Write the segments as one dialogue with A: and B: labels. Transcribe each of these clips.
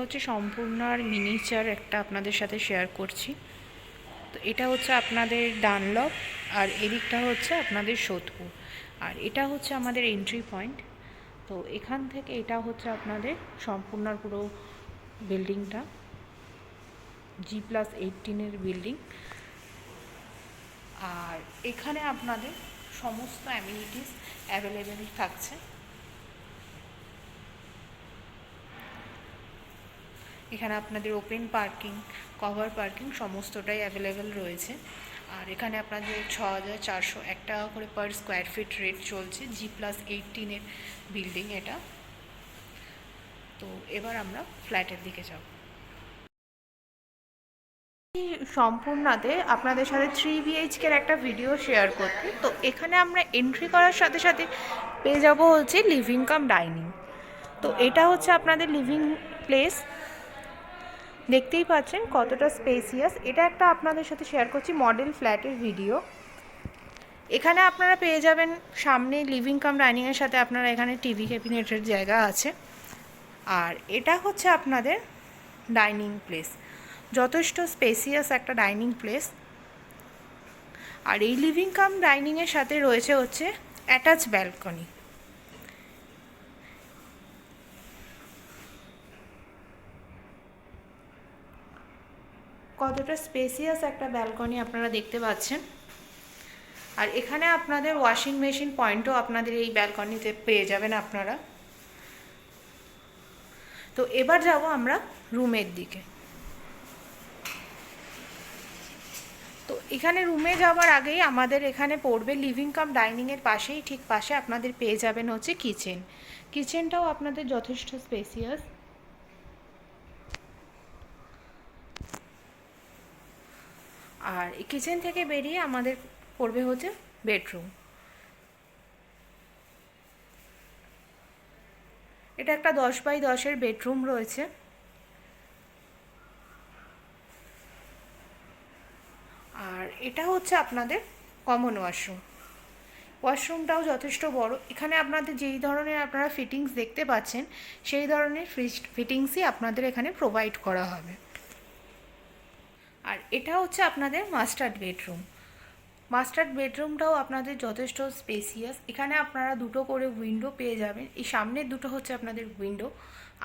A: হচ্ছে সম্পূর্ণ আর মিনিচার একটা আপনাদের সাথে শেয়ার করছি। তো এটা হচ্ছে আপনাদের ডানলপ, আর এদিকটা হচ্ছে আপনাদের সোদপুর, আর এটা হচ্ছে আমাদের এন্ট্রি পয়েন্ট। তো এখান থেকে এটা হচ্ছে আপনাদের সম্পূর্ণ পুরো বিল্ডিংটা, G+18 বিল্ডিং। আর এখানে আপনাদের সমস্ত অ্যামিনিটিস অ্যাভেলেবেল থাকছে। এখানে আপনাদের ওপেন পার্কিং, কভার পার্কিং সমস্তটাই অ্যাভেলেবেল রয়েছে। আর এখানে আপনাদের 6,401 টাকা করে পার স্কোয়ার ফিট রেট চলছে। G+18 বিল্ডিং এটা। তো এবার আমরা ফ্ল্যাটের দিকে যাব। সম্পূর্ণতে আপনাদের সাথে 3 BHK একটা ভিডিও শেয়ার করতে। তো এখানে আমরা এন্ট্রি করার সাথে সাথে পেয়ে যাব হচ্ছে লিভিং কাম ডাইনিং। তো এটা হচ্ছে আপনাদের লিভিং প্লেস, দেখতেই পাচ্ছেন কতটা স্পেসিয়াস। এটা একটা আপনাদের সাথে শেয়ার করছি মডেল ফ্ল্যাটের ভিডিও। এখানে আপনারা পেয়ে যাবেন সামনে লিভিং কাম ডাইনিংয়ের সাথে আপনারা এখানে টিভি ক্যাবিনেটের জায়গা আছে। আর এটা হচ্ছে আপনাদের ডাইনিং প্লেস, যথেষ্ট স্পেসিয়াস একটা ডাইনিং প্লেস। আর এই লিভিং কাম ডাইনিংয়ের সাথে রয়েছে হচ্ছে অ্যাটাচ ব্যালকনি। কতটা স্পেসিয়াস একটা ব্যালকনি আপনারা দেখতে পাচ্ছেন। আর এখানে আপনাদের ওয়াশিং মেশিন পয়েন্টও আপনাদের এই ব্যালকনিতে পেয়ে যাবেন আপনারা। তো এবার যাব আমরা রুমের দিকে। তো এখানে রুমে যাওয়ার আগেই আমাদের এখানে পড়বে লিভিং কাম ডাইনিংয়ের পাশেই, ঠিক পাশে আপনাদের পেয়ে যাবেন হচ্ছে কিচেন। কিচেনটাও আপনাদের যথেষ্ট স্পেসিয়াস। আর এই কিচেন থেকে বেরিয়ে আমাদের পড়বে হচ্ছে বেডরুম। এটা একটা 10x10 বেডরুম রয়েছে। আর এটা হচ্ছে আপনাদের কমন ওয়াশরুম। ওয়াশরুমটাও যথেষ্ট বড়। এখানে আপনাদের যেই ধরনের আপনারা ফিটিংস দেখতে পাচ্ছেন সেই ধরনের ফিটিংসই আপনাদের এখানে প্রোভাইড করা হবে। আর এটা হচ্ছে আপনাদের মাস্টার বেডরুম। মাস্টার বেডরুমটাও আপনাদের যথেষ্ট স্পেসিয়াস। এখানে আপনারা দুটো করে উইন্ডো পেয়ে যাবেন। এই সামনের দুটো হচ্ছে আপনাদের উইন্ডো,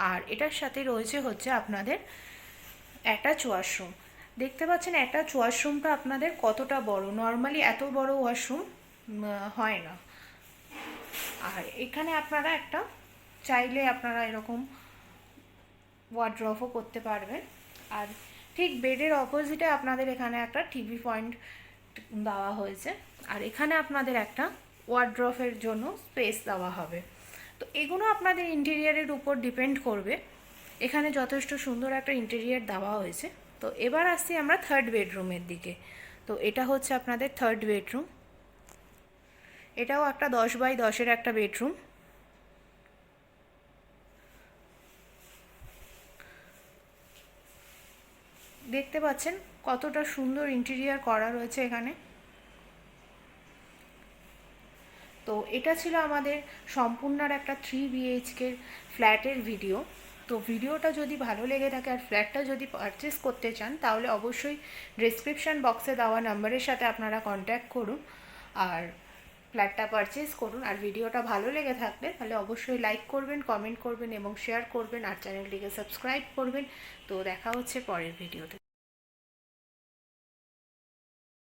A: আর এটার সাথে রয়েছে হচ্ছে আপনাদের অ্যাটাচ ওয়াশরুম। দেখতে পাচ্ছেন অ্যাটাচ ওয়াশরুমটা আপনাদের কতটা বড়। নর্মালি এত বড় ওয়াশরুম হয় না। আর এখানে আপনারা একটা চাইলে আপনারা এরকম ওয়ার্ড্রপও করতে পারবেন। আর ঠিক বেডের অপোজিটে আপনাদের এখানে একটা টিভি পয়েন্ট দেওয়া হয়েছে। আর এখানে আপনাদের একটা ওয়ার্ড্রপের জন্য স্পেস দেওয়া হবে। তো এগুলো আপনাদের ইন্টেরিয়ারের উপর ডিপেন্ড করবে। এখানে যথেষ্ট সুন্দর একটা ইন্টেরিয়ার দেওয়া হয়েছে। তো এবার আসছি আমরা থার্ড বেডরুমের দিকে। তো এটা হচ্ছে আপনাদের থার্ড বেডরুম। এটাও একটা 10x10 একটা বেডরুম। দেখতে পাচ্ছেন কতটা সুন্দর ইন্টেরিয়ার করা রয়েছে এখানে। তো এটা ছিল আমাদের সম্পূর্ণ একটা 3 BHK ফ্ল্যাটের ভিডিও। তো ভিডিওটা যদি ভালো লেগে থাকে আর ফ্ল্যাটটা যদি পারচেস করতে চান তাহলে অবশ্যই ডেসক্রিপশান বক্সে দেওয়া নাম্বারের সাথে আপনারা কন্ট্যাক্ট করুন আর ফ্ল্যাটটা পারচেস করুন। আর ভিডিওটা ভালো লেগে থাকলে তাহলে অবশ্যই লাইক করবেন, কমেন্ট করবেন এবং শেয়ার করবেন, আর চ্যানেলটিকে সাবস্ক্রাইব করবেন। তো দেখা হচ্ছে পরের ভিডিওতে।